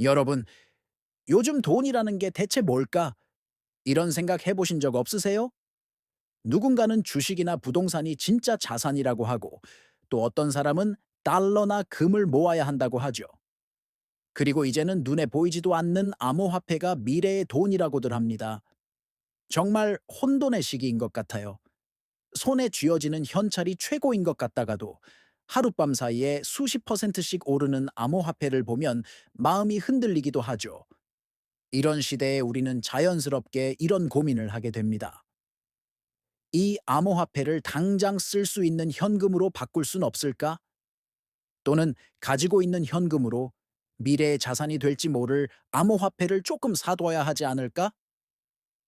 여러분, 요즘 돈이라는 게 대체 뭘까? 이런 생각 해보신 적 없으세요? 누군가는 주식이나 부동산이 진짜 자산이라고 하고, 또 어떤 사람은 달러나 금을 모아야 한다고 하죠. 그리고 이제는 눈에 보이지도 않는 암호화폐가 미래의 돈이라고들 합니다. 정말 혼돈의 시기인 것 같아요. 손에 쥐어지는 현찰이 최고인 것 같다가도 하룻밤 사이에 수십 퍼센트씩 오르는 암호화폐를 보면 마음이 흔들리기도 하죠. 이런 시대에 우리는 자연스럽게 이런 고민을 하게 됩니다. 이 암호화폐를 당장 쓸 수 있는 현금으로 바꿀 순 없을까? 또는 가지고 있는 현금으로 미래의 자산이 될지 모를 암호화폐를 조금 사둬야 하지 않을까?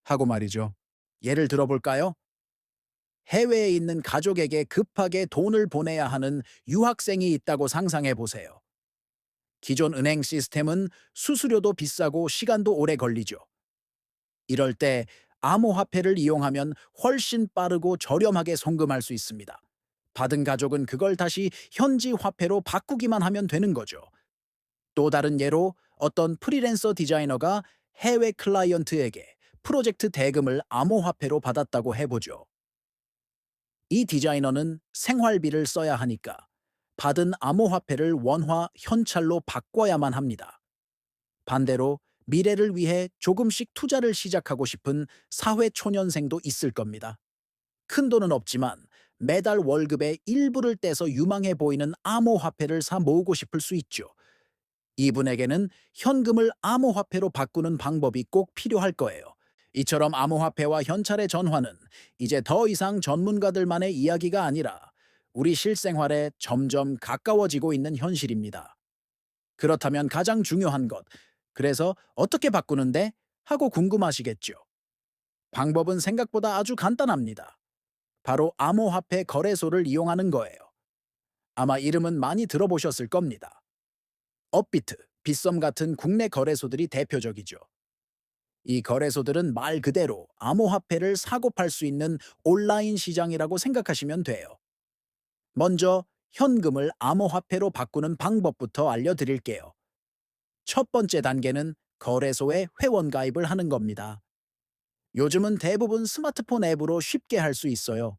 하고 말이죠. 예를 들어볼까요? 해외에 있는 가족에게 급하게 돈을 보내야 하는 유학생이 있다고 상상해 보세요. 기존 은행 시스템은 수수료도 비싸고 시간도 오래 걸리죠. 이럴 때 암호화폐를 이용하면 훨씬 빠르고 저렴하게 송금할 수 있습니다. 받은 가족은 그걸 다시 현지 화폐로 바꾸기만 하면 되는 거죠. 또 다른 예로 어떤 프리랜서 디자이너가 해외 클라이언트에게 프로젝트 대금을 암호화폐로 받았다고 해보죠. 이 디자이너는 생활비를 써야 하니까 받은 암호화폐를 원화 현찰로 바꿔야만 합니다. 반대로 미래를 위해 조금씩 투자를 시작하고 싶은 사회초년생도 있을 겁니다. 큰 돈은 없지만 매달 월급의 일부를 떼서 유망해 보이는 암호화폐를 사 모으고 싶을 수 있죠. 이분에게는 현금을 암호화폐로 바꾸는 방법이 꼭 필요할 거예요. 이처럼 암호화폐와 현찰의 전환은 이제 더 이상 전문가들만의 이야기가 아니라 우리 실생활에 점점 가까워지고 있는 현실입니다. 그렇다면 가장 중요한 것, 그래서 어떻게 바꾸는데? 하고 궁금하시겠죠. 방법은 생각보다 아주 간단합니다. 바로 암호화폐 거래소를 이용하는 거예요. 아마 이름은 많이 들어보셨을 겁니다. 업비트, 빗썸 같은 국내 거래소들이 대표적이죠. 이 거래소들은 말 그대로 암호화폐를 사고 팔 수 있는 온라인 시장이라고 생각하시면 돼요. 먼저 현금을 암호화폐로 바꾸는 방법부터 알려드릴게요. 첫 번째 단계는 거래소에 회원 가입을 하는 겁니다. 요즘은 대부분 스마트폰 앱으로 쉽게 할 수 있어요.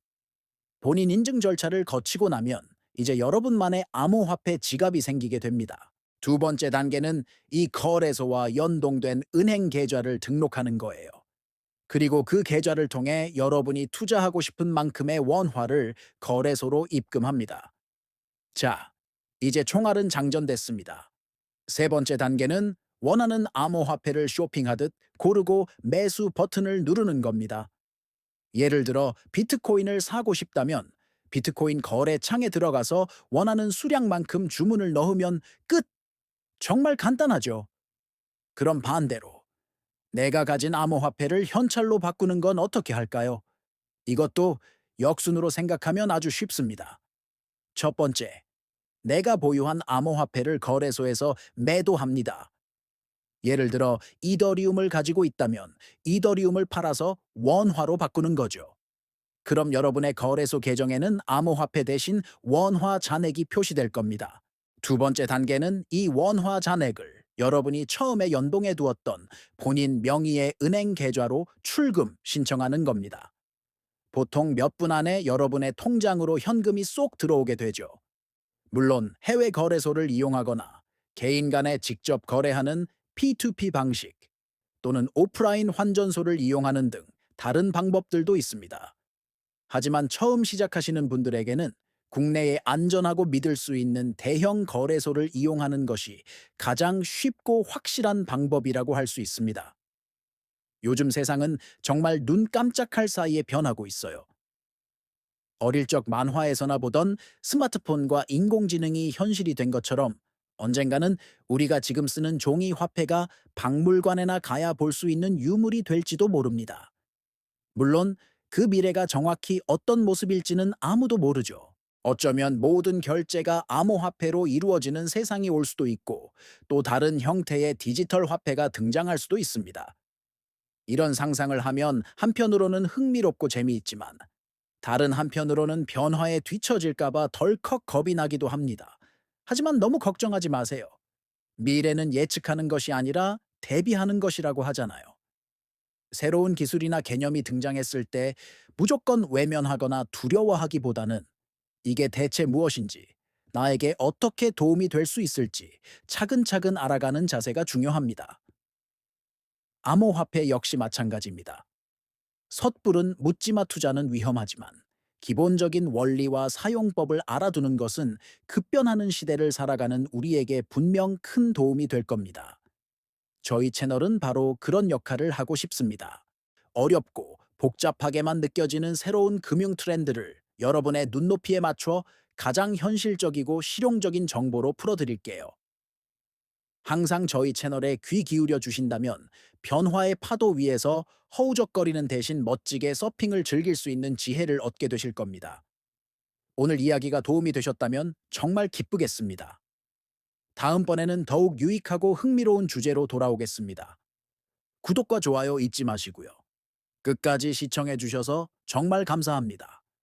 본인 인증 절차를 거치고 나면 이제 여러분만의 암호화폐 지갑이 생기게 됩니다. 두 번째 단계는 이 거래소와 연동된 은행 계좌를 등록하는 거예요. 그리고 그 계좌를 통해 여러분이 투자하고 싶은 만큼의 원화를 거래소로 입금합니다. 자, 이제 총알은 장전됐습니다. 세 번째 단계는 원하는 암호화폐를 쇼핑하듯 고르고 매수 버튼을 누르는 겁니다. 예를 들어 비트코인을 사고 싶다면 비트코인 거래창에 들어가서 원하는 수량만큼 주문을 넣으면 끝! 정말 간단하죠. 그럼 반대로 내가 가진 암호화폐를 현찰로 바꾸는 건 어떻게 할까요? 이것도 역순으로 생각하면 아주 쉽습니다. 첫 번째, 내가 보유한 암호화폐를 거래소에서 매도합니다. 예를 들어 이더리움을 가지고 있다면 이더리움을 팔아서 원화로 바꾸는 거죠. 그럼 여러분의 거래소 계정에는 암호화폐 대신 원화 잔액이 표시될 겁니다. 두 번째 단계는 이 원화 잔액을 여러분이 처음에 연동해 두었던 본인 명의의 은행 계좌로 출금 신청하는 겁니다. 보통 몇 분 안에 여러분의 통장으로 현금이 쏙 들어오게 되죠. 물론 해외 거래소를 이용하거나 개인 간에 직접 거래하는 P2P 방식 또는 오프라인 환전소를 이용하는 등 다른 방법들도 있습니다. 하지만 처음 시작하시는 분들에게는 국내에 안전하고 믿을 수 있는 대형 거래소를 이용하는 것이 가장 쉽고 확실한 방법이라고 할 수 있습니다. 요즘 세상은 정말 눈 깜짝할 사이에 변하고 있어요. 어릴 적 만화에서나 보던 스마트폰과 인공지능이 현실이 된 것처럼 언젠가는 우리가 지금 쓰는 종이 화폐가 박물관에나 가야 볼 수 있는 유물이 될지도 모릅니다. 물론 그 미래가 정확히 어떤 모습일지는 아무도 모르죠. 어쩌면 모든 결제가 암호화폐로 이루어지는 세상이 올 수도 있고 또 다른 형태의 디지털 화폐가 등장할 수도 있습니다. 이런 상상을 하면 한편으로는 흥미롭고 재미있지만 다른 한편으로는 변화에 뒤처질까봐 덜컥 겁이 나기도 합니다. 하지만 너무 걱정하지 마세요. 미래는 예측하는 것이 아니라 대비하는 것이라고 하잖아요. 새로운 기술이나 개념이 등장했을 때 무조건 외면하거나 두려워하기보다는 이게 대체 무엇인지, 나에게 어떻게 도움이 될 수 있을지 차근차근 알아가는 자세가 중요합니다. 암호화폐 역시 마찬가지입니다. 섣부른 묻지마 투자는 위험하지만 기본적인 원리와 사용법을 알아두는 것은 급변하는 시대를 살아가는 우리에게 분명 큰 도움이 될 겁니다. 저희 채널은 바로 그런 역할을 하고 싶습니다. 어렵고 복잡하게만 느껴지는 새로운 금융 트렌드를 여러분의 눈높이에 맞춰 가장 현실적이고 실용적인 정보로 풀어드릴게요. 항상 저희 채널에 귀 기울여 주신다면 변화의 파도 위에서 허우적거리는 대신 멋지게 서핑을 즐길 수 있는 지혜를 얻게 되실 겁니다. 오늘 이야기가 도움이 되셨다면 정말 기쁘겠습니다. 다음번에는 더욱 유익하고 흥미로운 주제로 돌아오겠습니다. 구독과 좋아요 잊지 마시고요. 끝까지 시청해 주셔서 정말 감사합니다.